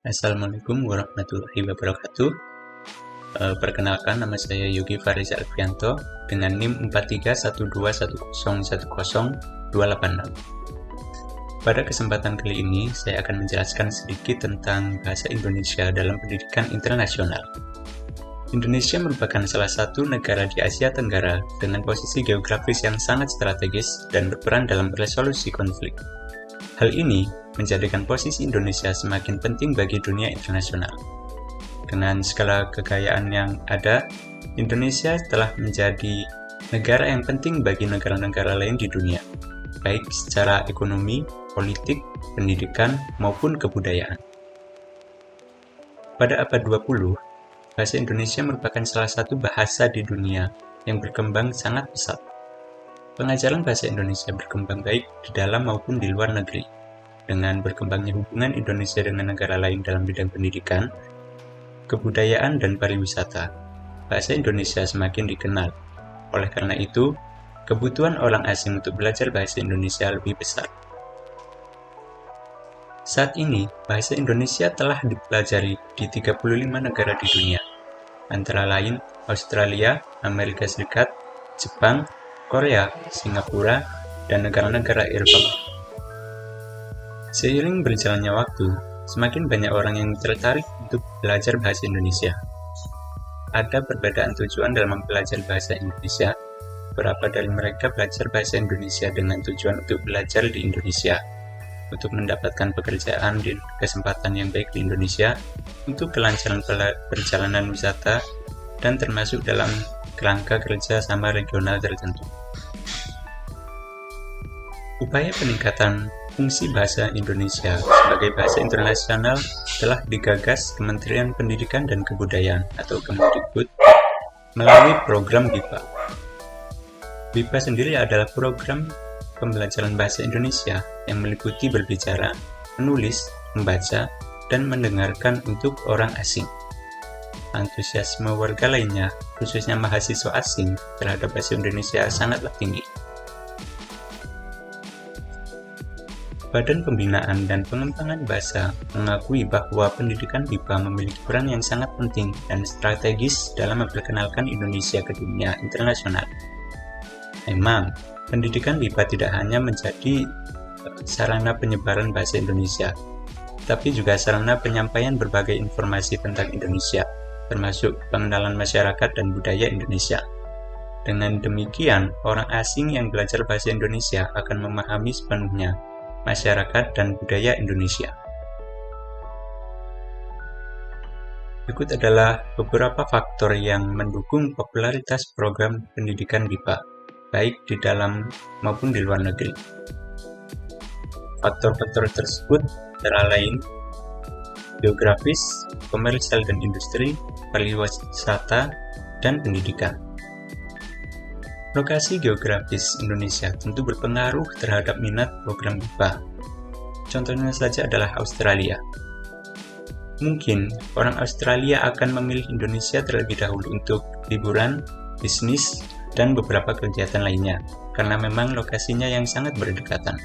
Assalamualaikum warahmatullahi wabarakatuh. Perkenalkan, nama saya Yogi Faris Alfianto dengan NIM 4312101028. Pada kesempatan kali ini, saya akan menjelaskan sedikit tentang bahasa Indonesia dalam pendidikan internasional. Indonesia merupakan salah satu negara di Asia Tenggara dengan posisi geografis yang sangat strategis dan berperan dalam resolusi konflik. Hal ini menjadikan posisi Indonesia semakin penting bagi dunia internasional. Dengan skala kekayaan yang ada, Indonesia telah menjadi negara yang penting bagi negara-negara lain di dunia, baik secara ekonomi, politik, pendidikan, maupun kebudayaan. Pada abad 20, bahasa Indonesia merupakan salah satu bahasa di dunia yang berkembang sangat pesat. Pengajaran bahasa Indonesia berkembang baik di dalam maupun di luar negeri. Dengan berkembangnya hubungan Indonesia dengan negara lain dalam bidang pendidikan, kebudayaan, dan pariwisata, bahasa Indonesia semakin dikenal. Oleh karena itu, kebutuhan orang asing untuk belajar bahasa Indonesia lebih besar. Saat ini, bahasa Indonesia telah dipelajari di 35 negara di dunia, antara lain Australia, Amerika Serikat, Jepang, Korea, Singapura, dan negara-negara Eropa. Seiring berjalannya waktu, semakin banyak orang yang tertarik untuk belajar bahasa Indonesia. Ada perbedaan tujuan dalam mempelajari bahasa Indonesia. Beberapa dari mereka belajar bahasa Indonesia dengan tujuan untuk belajar di Indonesia, untuk mendapatkan pekerjaan di kesempatan yang baik di Indonesia, untuk kelancaran perjalanan wisata, dan termasuk dalam kerangka kerja sama regional tertentu. Upaya peningkatan fungsi bahasa Indonesia sebagai bahasa internasional telah digagas Kementerian Pendidikan dan Kebudayaan atau Kemendikbud melalui program BIPA. BIPA sendiri adalah program pembelajaran bahasa Indonesia yang meliputi berbicara, menulis, membaca, dan mendengarkan untuk orang asing. Antusiasme warga lainnya, khususnya mahasiswa asing, terhadap bahasa Indonesia sangatlah tinggi. Badan Pembinaan dan Pengembangan Bahasa mengakui bahwa pendidikan BIPA memiliki peran yang sangat penting dan strategis dalam memperkenalkan Indonesia ke dunia internasional. Memang, pendidikan BIPA tidak hanya menjadi sarana penyebaran bahasa Indonesia, tapi juga sarana penyampaian berbagai informasi tentang Indonesia, termasuk pengenalan masyarakat dan budaya Indonesia. Dengan demikian, orang asing yang belajar bahasa Indonesia akan memahami sepenuhnya masyarakat dan budaya Indonesia. Berikut adalah beberapa faktor yang mendukung popularitas program pendidikan BIPA, baik di dalam maupun di luar negeri. Faktor-faktor tersebut antara lain geografis, komersial dan industri, pariwisata, dan pendidikan. Lokasi geografis Indonesia tentu berpengaruh terhadap minat program BIPA. Contohnya saja adalah Australia. Mungkin orang Australia akan memilih Indonesia terlebih dahulu untuk liburan, bisnis, dan beberapa kegiatan lainnya, karena memang lokasinya yang sangat berdekatan.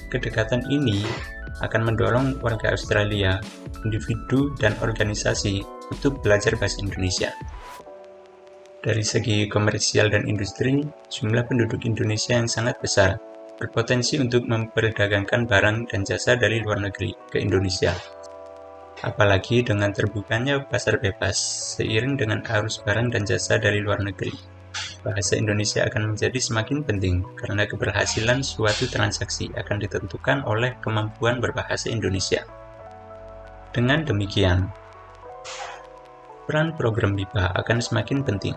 Kedekatan ini akan mendorong warga Australia, individu, dan organisasi untuk belajar bahasa Indonesia. Dari segi komersial dan industri, jumlah penduduk Indonesia yang sangat besar, berpotensi untuk memperdagangkan barang dan jasa dari luar negeri ke Indonesia. Apalagi dengan terbukanya pasar bebas, seiring dengan arus barang dan jasa dari luar negeri, bahasa Indonesia akan menjadi semakin penting karena keberhasilan suatu transaksi akan ditentukan oleh kemampuan berbahasa Indonesia. Dengan demikian, peran program BIPA akan semakin penting.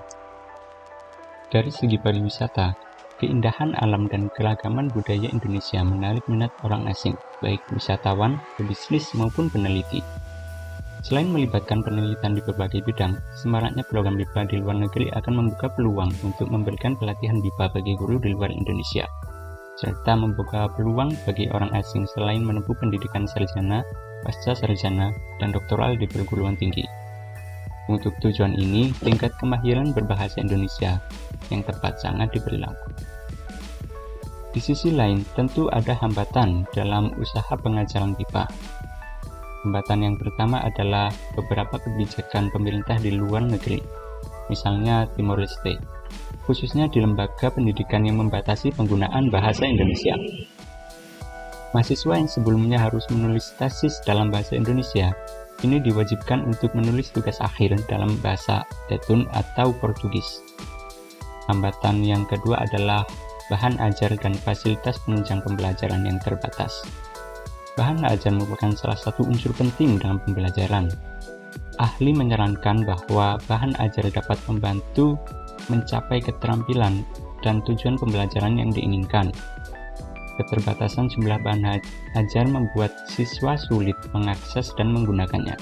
Dari segi pariwisata, keindahan alam dan keragaman budaya Indonesia menarik minat orang asing, baik wisatawan, pebisnis, maupun peneliti. Selain melibatkan penelitian di berbagai bidang, semaraknya program BIPA di luar negeri akan membuka peluang untuk memberikan pelatihan BIPA bagi guru di luar Indonesia, serta membuka peluang bagi orang asing selain menempuh pendidikan sarjana, pasca sarjana, dan doktoral di perguruan tinggi. Untuk tujuan ini, tingkat kemahiran berbahasa Indonesia yang tepat sangat diberi lampu. Di sisi lain, tentu ada hambatan dalam usaha pengajaran BIPA. Hambatan yang pertama adalah beberapa kebijakan pemerintah di luar negeri, misalnya Timor Leste, khususnya di lembaga pendidikan yang membatasi penggunaan bahasa Indonesia. Mahasiswa yang sebelumnya harus menulis tesis dalam bahasa Indonesia, ini diwajibkan untuk menulis tugas akhir dalam bahasa Tetun atau Portugis. Hambatan yang kedua adalah bahan ajar dan fasilitas penunjang pembelajaran yang terbatas. Bahan ajar merupakan salah satu unsur penting dalam pembelajaran. Ahli menyarankan bahwa bahan ajar dapat membantu mencapai keterampilan dan tujuan pembelajaran yang diinginkan. Keterbatasan jumlah bahan ajar membuat siswa sulit mengakses dan menggunakannya,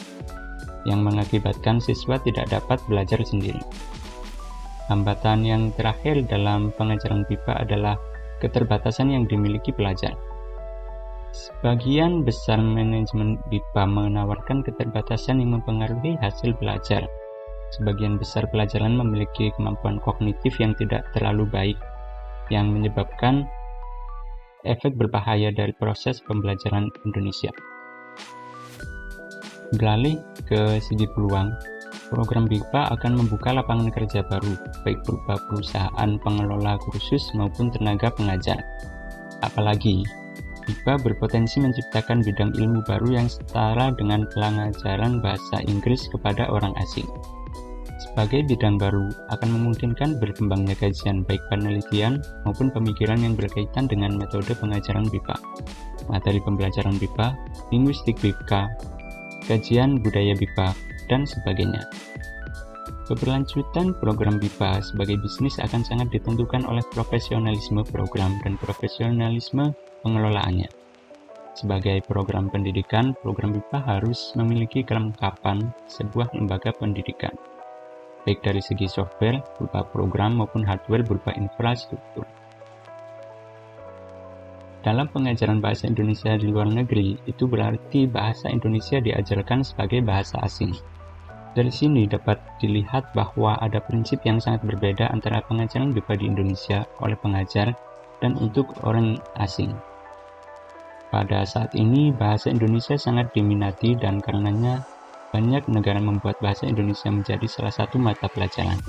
yang mengakibatkan siswa tidak dapat belajar sendiri. Hambatan yang terakhir dalam pengajaran BIPA adalah keterbatasan yang dimiliki pelajar. Sebagian besar manajemen BIPA menawarkan keterbatasan yang mempengaruhi hasil belajar. Sebagian besar pelajaran memiliki kemampuan kognitif yang tidak terlalu baik, yang menyebabkan efek berbahaya dari proses pembelajaran Indonesia. Beralih ke segi peluang, program BIPA akan membuka lapangan kerja baru, baik berupa perusahaan pengelola kursus maupun tenaga pengajar. Apalagi, BIPA berpotensi menciptakan bidang ilmu baru yang setara dengan pengajaran bahasa Inggris kepada orang asing. Sebagai bidang baru, akan memungkinkan berkembangnya kajian baik penelitian maupun pemikiran yang berkaitan dengan metode pengajaran BIPA, materi pembelajaran BIPA, linguistik BIPA, kajian budaya BIPA, dan sebagainya. Keberlanjutan program BIPA sebagai bisnis akan sangat ditentukan oleh profesionalisme program dan profesionalisme pengelolaannya. Sebagai program pendidikan, program BIPA harus memiliki kelengkapan sebuah lembaga pendidikan, baik dari segi software berupa program maupun hardware berupa infrastruktur. Dalam pengajaran bahasa Indonesia di luar negeri, itu berarti bahasa Indonesia diajarkan sebagai bahasa asing. Dari sini dapat dilihat bahwa ada prinsip yang sangat berbeda antara pengajaran BIPA di Indonesia oleh pengajar dan untuk orang asing. Pada saat ini, bahasa Indonesia sangat diminati dan karenanya banyak negara membuat bahasa Indonesia menjadi salah satu mata pelajaran.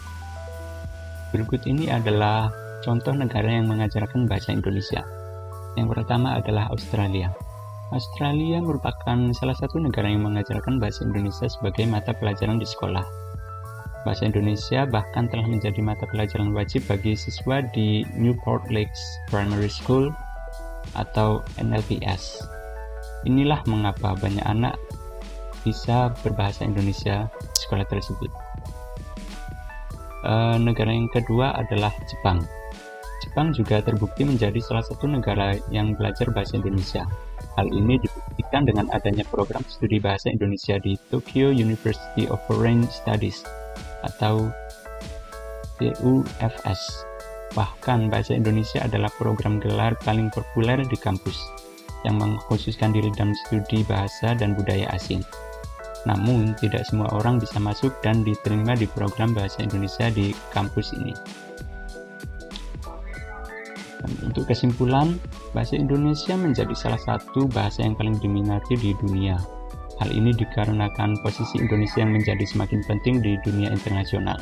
Berikut ini adalah contoh negara yang mengajarkan bahasa Indonesia. Yang pertama adalah Australia. Australia merupakan salah satu negara yang mengajarkan bahasa Indonesia sebagai mata pelajaran di sekolah. Bahasa Indonesia bahkan telah menjadi mata pelajaran wajib bagi siswa di Newport Lakes Primary School atau NLPS. Inilah mengapa banyak anak bisa berbahasa Indonesia di sekolah tersebut. Negara yang kedua adalah Jepang. Jepang juga terbukti menjadi salah satu negara yang belajar bahasa Indonesia. Hal ini dibuktikan dengan adanya program studi bahasa Indonesia di Tokyo University of Foreign Studies atau TUFS. Bahkan bahasa Indonesia adalah program gelar paling populer di kampus yang mengkhususkan diri dalam studi bahasa dan budaya asing. Namun, tidak semua orang bisa masuk dan diterima di program bahasa Indonesia di kampus ini. Untuk kesimpulan, bahasa Indonesia menjadi salah satu bahasa yang paling diminati di dunia. Hal ini dikarenakan posisi Indonesia yang menjadi semakin penting di dunia internasional.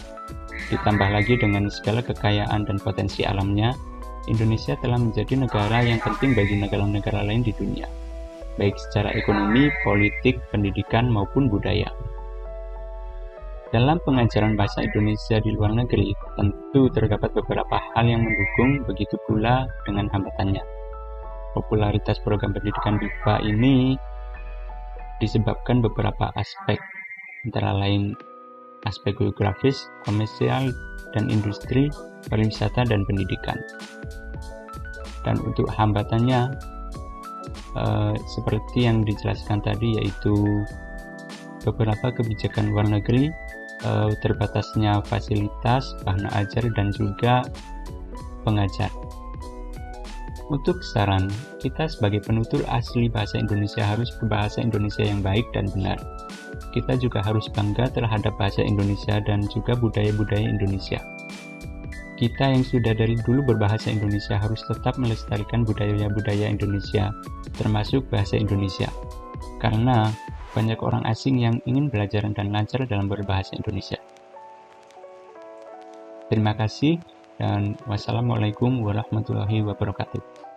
Ditambah lagi dengan segala kekayaan dan potensi alamnya, Indonesia telah menjadi negara yang penting bagi negara-negara lain di dunia, baik secara ekonomi, politik, pendidikan, maupun budaya. Dalam pengajaran bahasa Indonesia di luar negeri, tentu terdapat beberapa hal yang mendukung, begitu pula dengan hambatannya. Popularitas program pendidikan BIPA ini disebabkan beberapa aspek, antara lain aspek geografis, komersial, dan industri, pariwisata, dan pendidikan. Dan untuk hambatannya, seperti yang dijelaskan tadi, yaitu beberapa kebijakan luar negeri, terbatasnya fasilitas, bahan ajar, dan juga pengajar. Untuk saran, kita sebagai penutur asli bahasa Indonesia harus berbahasa Indonesia yang baik dan benar. Kita juga harus bangga terhadap bahasa Indonesia dan juga budaya-budaya Indonesia. Kita yang sudah dari dulu berbahasa Indonesia harus tetap melestarikan budaya-budaya Indonesia, termasuk bahasa Indonesia. Karena banyak orang asing yang ingin belajar dan lancar dalam berbahasa Indonesia. Terima kasih dan wassalamualaikum warahmatullahi wabarakatuh.